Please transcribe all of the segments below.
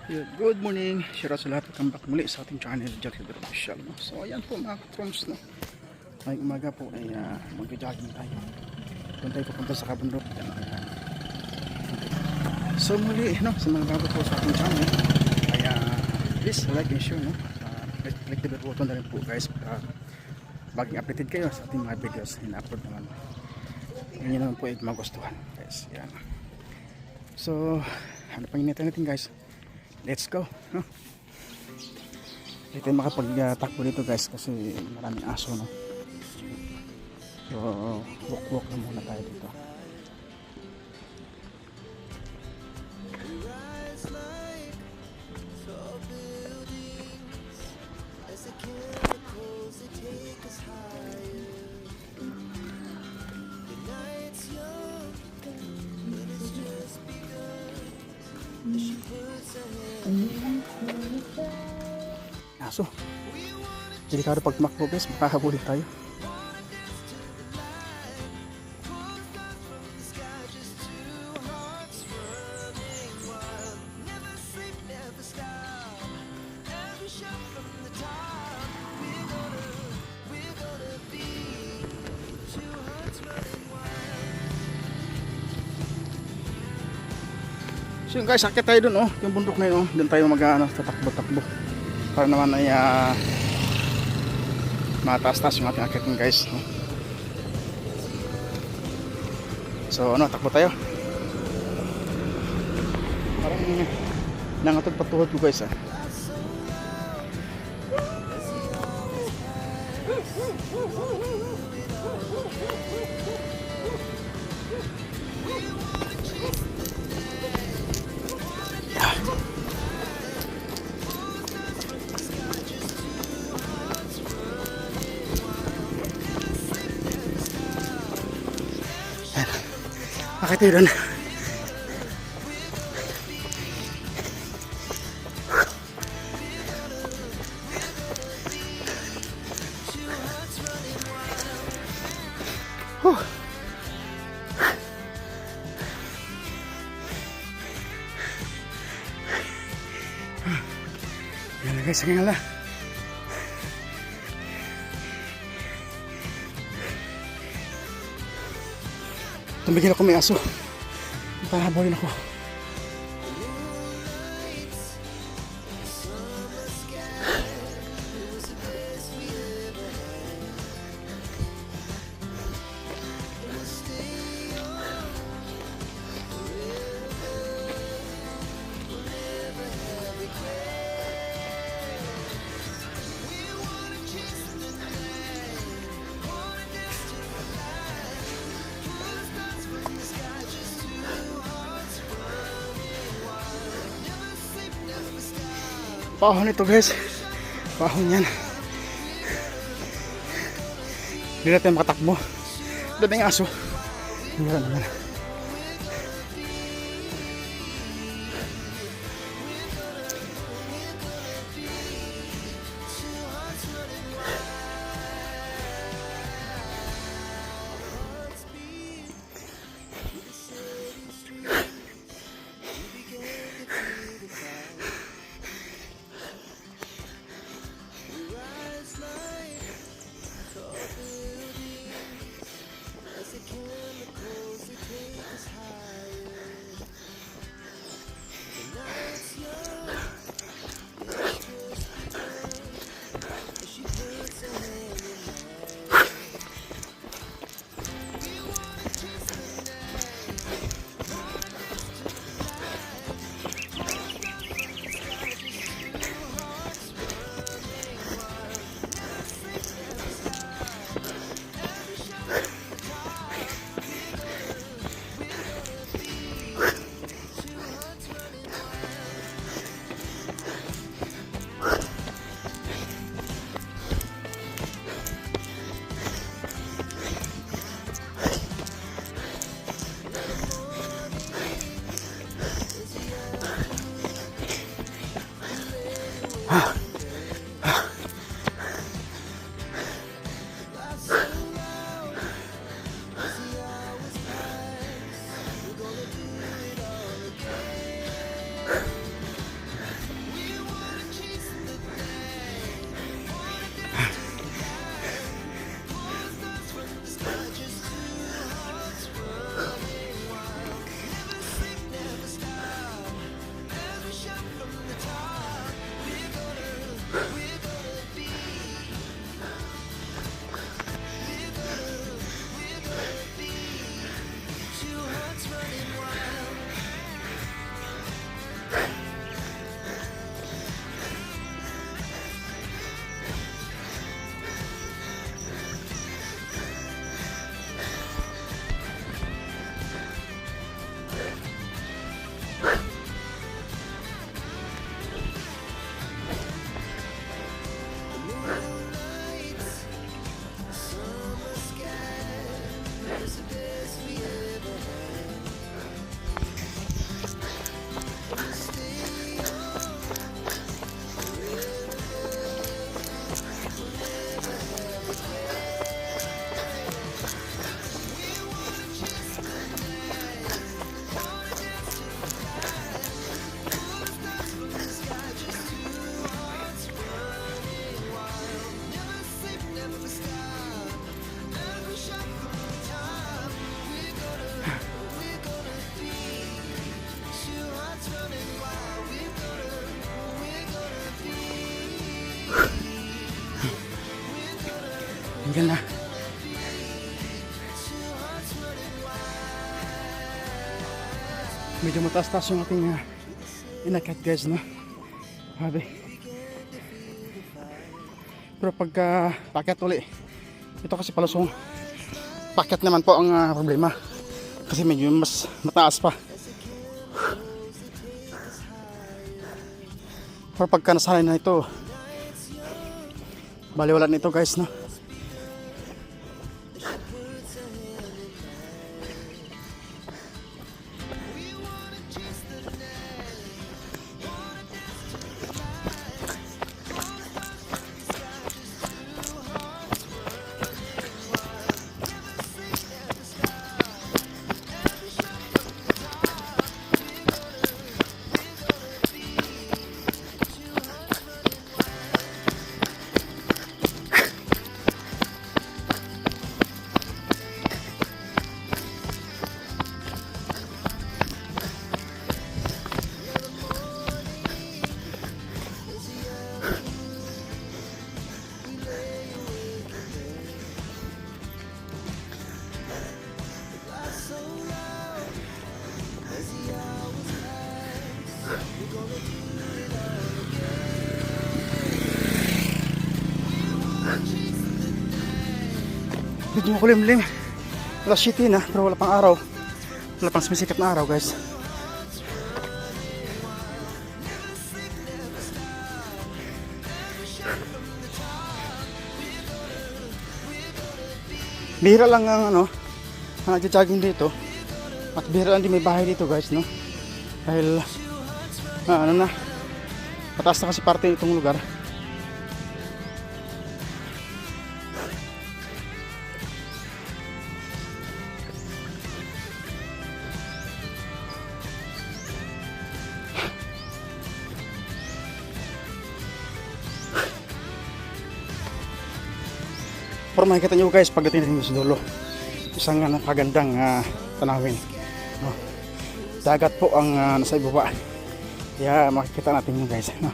Good morning, share sa lahat. Welcome back muli sa ating channel, Jack Liber Official. No? So ayan po mga katrons, no? Ngayong umaga po ay mag-jogging tayo. Doon tayo pupunta sa kabundok. So muli, no? Sa mga bago po sa ating channel, ay please like and share, no? Click the bell button na rin po guys para baging updated kayo sa ating mga videos na upload naman. Yan naman po ay magustuhan guys. Yan. So ano pang initin natin guys? Let's go. Hindi tayo makapag-takbo dito guys kasi maraming aso, no? So walk na muna tayo dito. Aso, delikado pag tumakbo guys, makakabulin tayo. So guys, akit tayo dun, oh, yung bundok na yun, oh. Doon tayo tatakbo-takbo para naman ay mataas-taas yung ating akitin guys, oh. So ano, takbo tayo. Parang nangatod patuhod ko guys, ah. Bakit tayo doon? Yan guys, ang ngala. Tumigil ako, may aso. Pahabulin ako. Pahon ito guys, pahon yan. Hindi natin makatakbo, daming aso. Hindi naman. tumigil na. Medyo mataas-taas yung ating inakyat guys, no? Grabe. Pero pagka pakyat uli, ito kasi palusong pakyat naman po ang problema. Kasi medyo mas mataas pa. Pero pagka nasanay na ito, baliwala nito guys, no? Medyo makulimlim. Alas 7 na, pero wala pang araw. Wala pang sumisikat na araw guys. Bihira lang ang ang nagja-jogging dito. At bihira lang din may bahay dito guys, no? Dahil mataas na kasi parte itong lugar. Pero makikita nyo guys pagdating natin sa dulo, isang napagandang tanawin, no? Dagat po ang nasa ibaba, kaya makikita natin yun guys, no?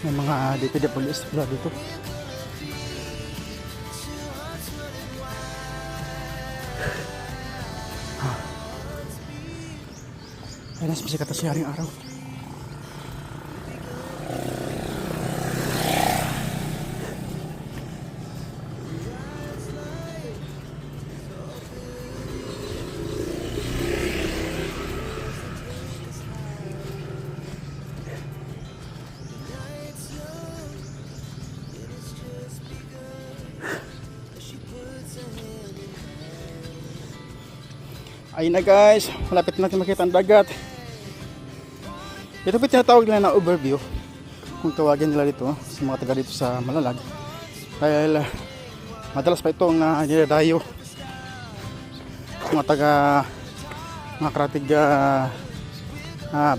May mga DPD police pula dito. Ay, nasa masih kata siaring araw. Ayun na guys, malapit natin makita ang dagat. Ito po tinatawag nila na overview, kung tawagin nila dito sa mga taga dito sa Malalag. Dahil madalas pa itong niladayo mga taga mga karatig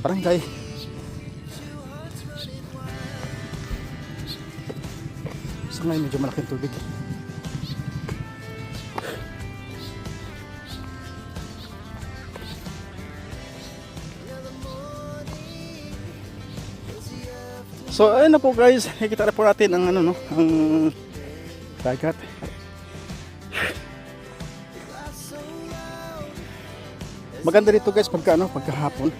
barangay. So ngayon medyo malaking tubig. So ayun na po guys, nakikita na po natin ang ang dagat. Maganda dito guys pagkahapon.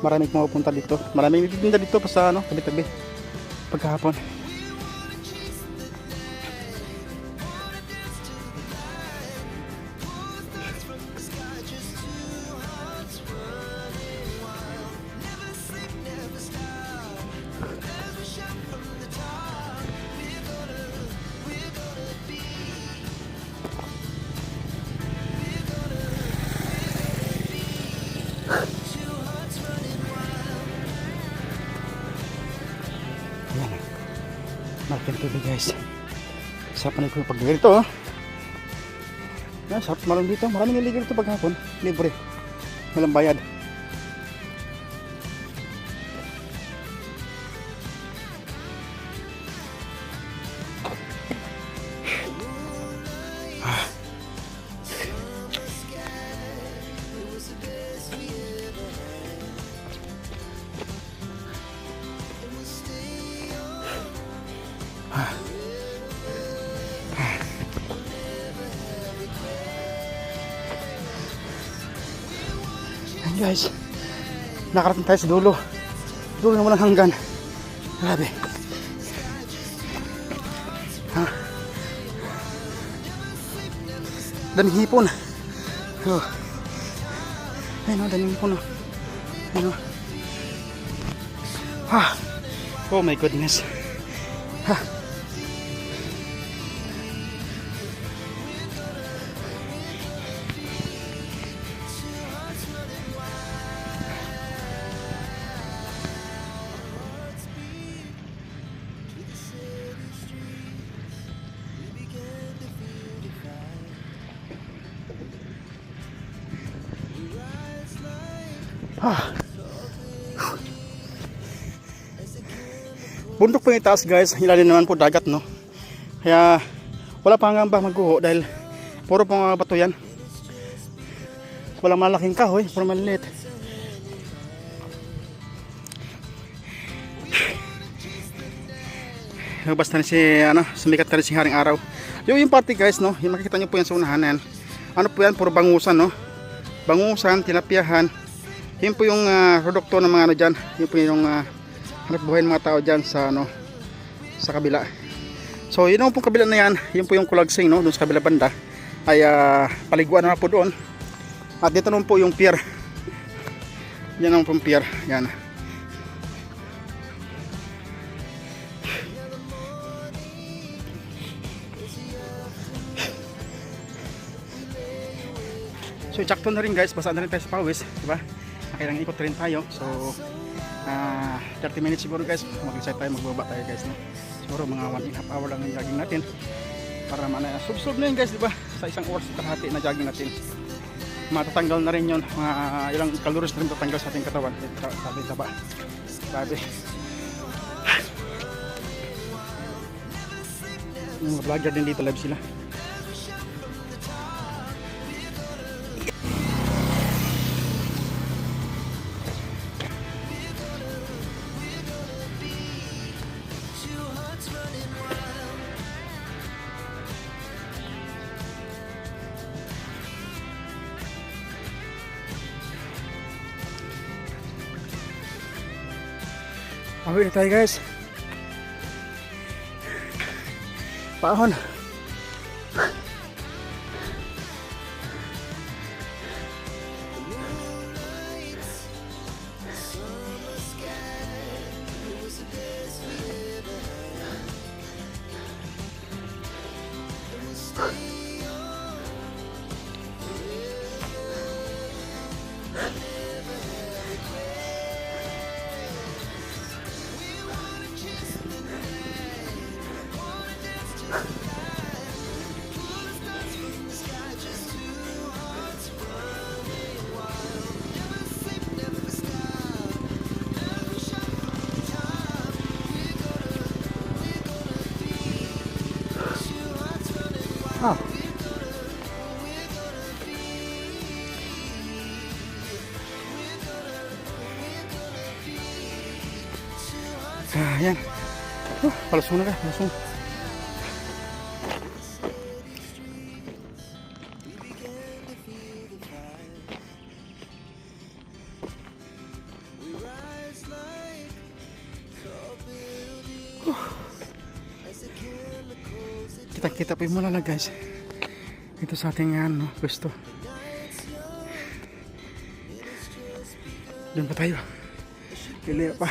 Maraming pumupunta dito. Maraming nagtitinda dito pa sa tabi-tabi pagkahapon. guys. Sarap na ko pag dito oh. Sarap malong dito. Maraming nililigil dito paghapon. Libre. Walang bayad. Guys, nakarating tayo sa dulo na walang hanggan. Grabe. Daming hipon. Oh. Ayun o, daming hipon o. Ayun o. Oh my goodness. Bundok po yung taas guys, ilalim naman po dagat no. Kaya wala pa hanggang ba magguho dahil puro po mga bato yan. Wala malaking kahoy, puro maliliit. Basta na si sumikat ka rin si Haring Araw. Yung party guys no, yung makikita nyo po yan sa unahan yan. Ano po yan, puro bangusan no. Bangusan, tinapiahan. Yun po yung produkto ng mga ano dyan. Yun po yung hanap buhay ng mga tao dyan sa sa kabila. So yun po kabila na yan. Yun po yung Kulagsing no, doon sa kabila banda. Ay paliguan na po doon. At dito naman po yung pier. Yan ang pong pier. Yan. So sakto na rin guys, basta na rin tayo sa pawis, diba? Kailangan ikot rin tayo. So 30 minutes siguro guys, mag-decide tayo, magbaba tayo guys no? Siguro mga 1.5 hour lang yung jogging natin para sub-sub na yun guys, diba? Sa isang oras kalahati na jogging natin, matatanggal na rin yun, mga ilang calories na rin tatanggal sa ating katawan. Sabi taba, sabi yung mga vlogger din dito, live sila. Awit na tayo guys. Paahon. Yan. Palusong na ka, palusong. Kita-kita pa yung mula na guys. Ito sa ating pwesto. Doon pa tayo. Kiliya pa.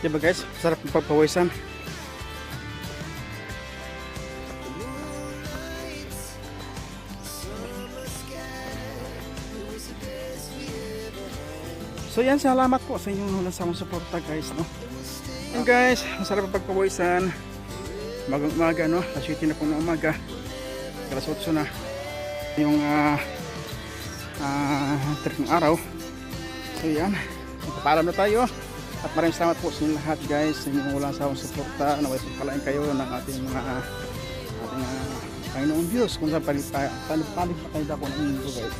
Diba guys, sarap ng pagpawisan. So yan, salamat po sa inyong nasamang suporta guys, no. And guys, masarap ang pagpawisan. Magang umaga, no. Alas 7 na po ng umaga. Alas 8 na yung ng araw. So yan, magpapaalam na tayo. At maraming salamat po sa inyo lahat guys, sa inyong walang sawang suporta. Naway pagpalain kayo ng ating mga Panginoon Diyos kung saan palit pa kayo dako ng mundo guys.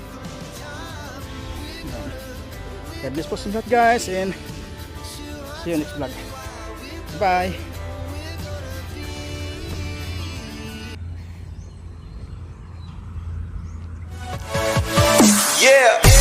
God bless po sa inyo lahat guys, and see you next vlog. Bye! Yeah.